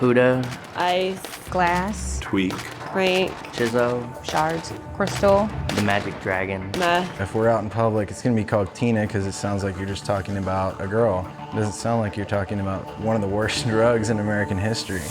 Huda, Ice, Glass, Tweak. crank, Chizzo, shards, crystal. the Magic Dragon. meth. If we're out in public, it's gonna be called Tina because it sounds like you're just talking about a girl. It doesn't sound like you're talking about one of the worst drugs in American history.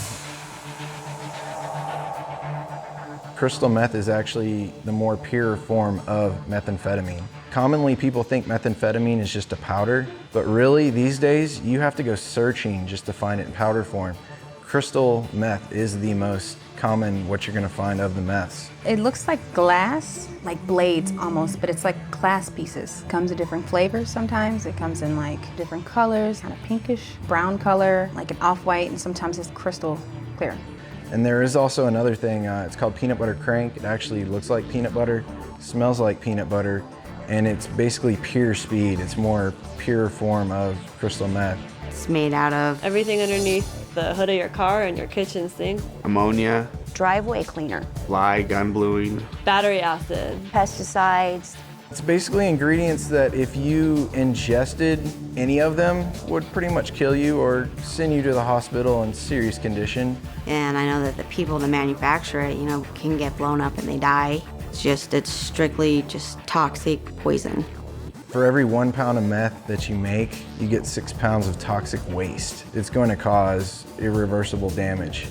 Crystal meth is actually the more pure form of methamphetamine. Commonly, people think methamphetamine is just a powder, but really, these days, you have to go searching just to find it in powder form. Crystal meth is the most common what you're gonna find of the meths. It looks like glass, like blades almost, but it's like glass pieces. Comes in different flavors sometimes. It comes in like different colors, kind of pinkish, brown color, like an off-white, and sometimes it's crystal clear. And there is also another thing, it's called peanut butter crank. It actually looks like peanut butter, smells like peanut butter, and it's basically pure speed. It's more pure form of crystal meth. It's made out of Everything underneath the hood of your car and your kitchen sink. Ammonia, driveway cleaner, lye, gun bluing. Battery acid. pesticides. It's basically ingredients that if you ingested any of them would pretty much kill you or send you to the hospital in serious condition. and I know that the people that manufacture it, can get blown up and they die. It's strictly just toxic poison. For every 1 pound of meth that you make, you get 6 pounds of toxic waste. It's going to cause irreversible damage.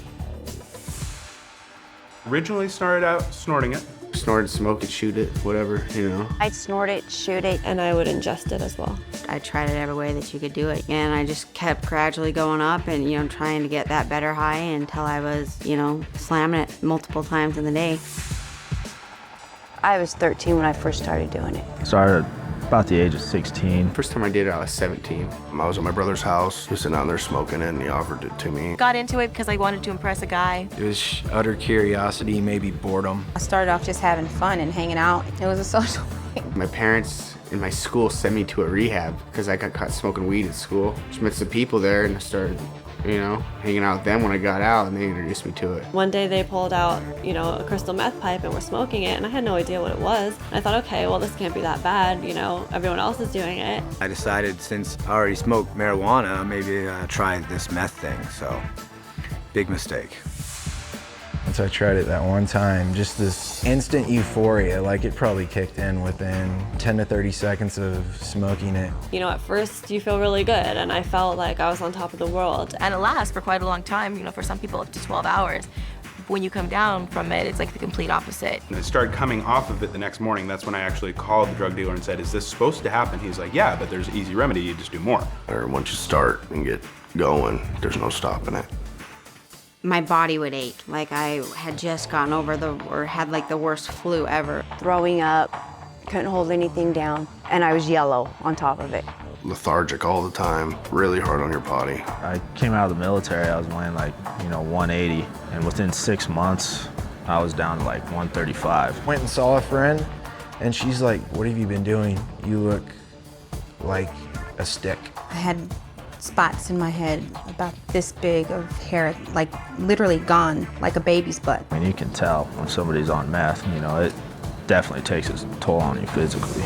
Originally started out snorting it. Snort it, smoke it, shoot it, whatever, I'd snort it, shoot it. And I would ingest it as well. I tried it every way that you could do it, and I just kept gradually going up and, trying to get that better high until I was, slamming it multiple times in the day. I was 13 when I first started doing it. Started about the age of 16. First time I did it, I was 17. I was at my brother's house, just sitting out there smoking it, and he offered it to me. Got into it because I wanted to impress a guy. It was utter curiosity, maybe boredom. I started off just having fun and hanging out. It was a social thing. My parents in my school sent me to a rehab because I got caught smoking weed at school. Just met some people there and I started, hanging out with them when I got out, and they introduced me to it. One day they pulled out, a crystal meth pipe and were smoking it, and I had no idea what it was. And I thought, okay, well, this can't be that bad, everyone else is doing it. I decided since I already smoked marijuana, maybe try this meth thing, so big mistake. Once I tried it that one time, just this instant euphoria, like it probably kicked in within 10 to 30 seconds of smoking it. At first you feel really good, and I felt like I was on top of the world. And it lasts for quite a long time, for some people up to 12 hours. When you come down from it, it's like the complete opposite. And I started coming off of it the next morning. That's when I actually called the drug dealer and said, is this supposed to happen? He's like, yeah, but there's an easy remedy, you just do more. Or once you start and get going, there's no stopping it. My body would ache, like I had just gotten over had like the worst flu ever. Throwing up, couldn't hold anything down, and I was yellow on top of it. Lethargic all the time, really hard on your body. I came out of the military, I was weighing 180, and within 6 months, I was down to 135. Went and saw a friend, and she's like, what have you been doing? You look like a stick. I had spots in my head about this big of hair, literally gone, like a baby's butt. I mean, you can tell when somebody's on meth, it definitely takes its toll on you physically.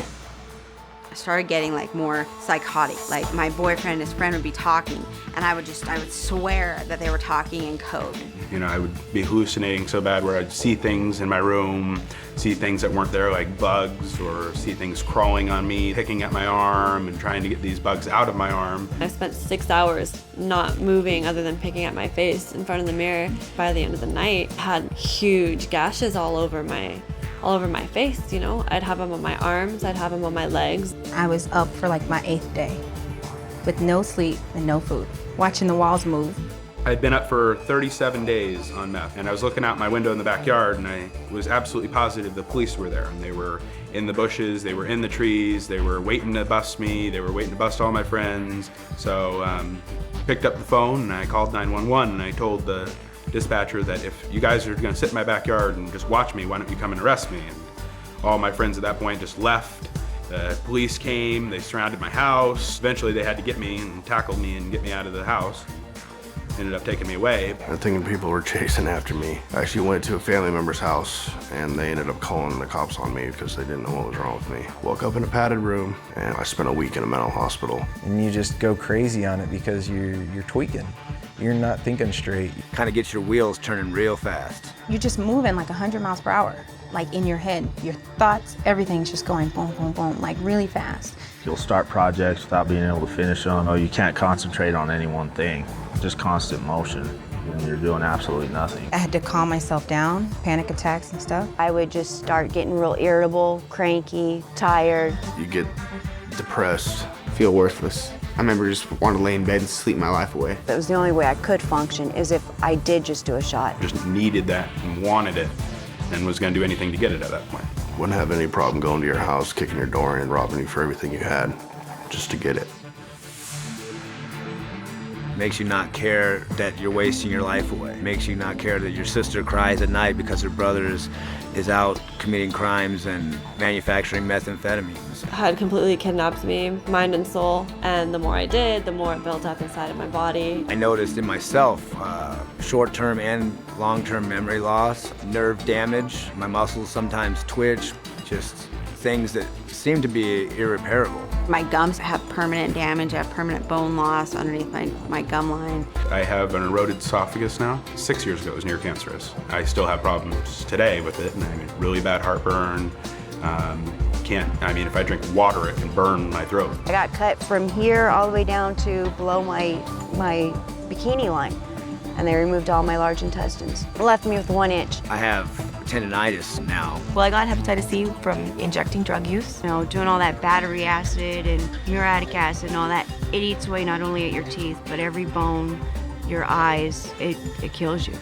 I started getting more psychotic. Like my boyfriend and his friend would be talking, and I would swear that they were talking in code. I would be hallucinating so bad where I'd see things in my room, see things that weren't there like bugs, or see things crawling on me, picking at my arm and trying to get these bugs out of my arm. I spent 6 hours not moving other than picking at my face in front of the mirror. By the end of the night, I had huge gashes all over my face, I'd have them on my arms, I'd have them on my legs. I was up for my 8th day with no sleep and no food, watching the walls move. I'd been up for 37 days on meth, and I was looking out my window in the backyard, and I was absolutely positive the police were there. And they were in the bushes, they were in the trees, they were waiting to bust me, they were waiting to bust all my friends. So picked up the phone and I called 911, and I told the dispatcher that if you guys are gonna sit in my backyard and just watch me, why don't you come and arrest me? And all my friends at that point just left. The police came, they surrounded my house. Eventually they had to get me and tackle me and get me out of the house. ended up taking me away. I'm thinking people were chasing after me. I actually went to a family member's house and they ended up calling the cops on me because they didn't know what was wrong with me. Woke up in a padded room and I spent a week in a mental hospital. And you just go crazy on it because you're tweaking. You're not thinking straight. Kind of gets your wheels turning real fast. You're just moving like 100 miles per hour, like in your head. Your thoughts, everything's just going boom, boom, boom, like really fast. You'll start projects without being able to finish them. Or you can't concentrate on any one thing. Just constant motion. And you're doing absolutely nothing. I had to calm myself down, panic attacks and stuff. I would just start getting real irritable, cranky, tired. You get depressed. Feel worthless. I remember just wanting to lay in bed and sleep my life away. That was the only way I could function, is if I did just do a shot. Just needed that and wanted it and was going to do anything to get it at that point. Wouldn't have any problem going to your house, kicking your door in, robbing you for everything you had, just to get it. Makes you not care that you're wasting your life away. Makes you not care that your sister cries at night because her brother is out committing crimes and manufacturing methamphetamines. Had completely kidnapped me, mind and soul, and the more I did, the more it built up inside of my body. I noticed in myself short-term and long-term memory loss, nerve damage, my muscles sometimes twitch, just things that seem to be irreparable. My gums have permanent damage. I have permanent bone loss underneath my gum line. I have an eroded esophagus now. 6 years ago, it was near cancerous. I still have problems today with it, and I get really bad heartburn. If I drink water, it can burn my throat. I got cut from here all the way down to below my bikini line, and they removed all my large intestines. Left me with 1 inch. I have tendinitis now. Well, I got hepatitis C from injecting drug use. You know, doing all that battery acid and muriatic acid and all that, it eats away not only at your teeth, but every bone, your eyes, it kills you.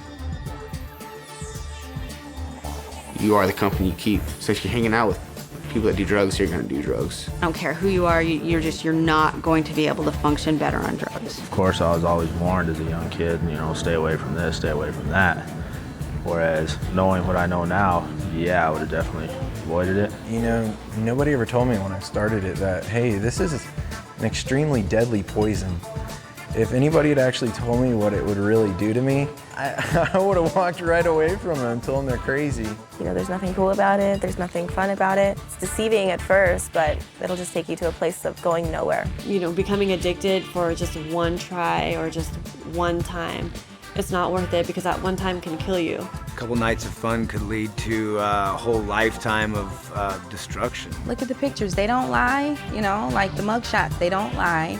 You are the company you keep. So if you're hanging out with people that do drugs, you're gonna do drugs. I don't care who you are, you're not going to be able to function better on drugs. Of course, I was always warned as a young kid, stay away from this, stay away from that. Whereas knowing what I know now, yeah, I would have definitely avoided it. Nobody ever told me when I started it that, hey, this is an extremely deadly poison. If anybody had actually told me what it would really do to me, I would have walked right away from them and told them they're crazy. There's nothing cool about it. There's nothing fun about it. It's deceiving at first, but it'll just take you to a place of going nowhere. Becoming addicted for just one try or just one time, it's not worth it because that one time can kill you. A couple nights of fun could lead to a whole lifetime of destruction. Look at the pictures, they don't lie, like the mugshots, they don't lie.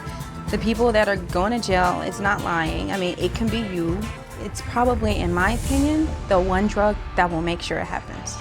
The people that are going to jail, it's not lying. It can be you. It's probably, in my opinion, the one drug that will make sure it happens.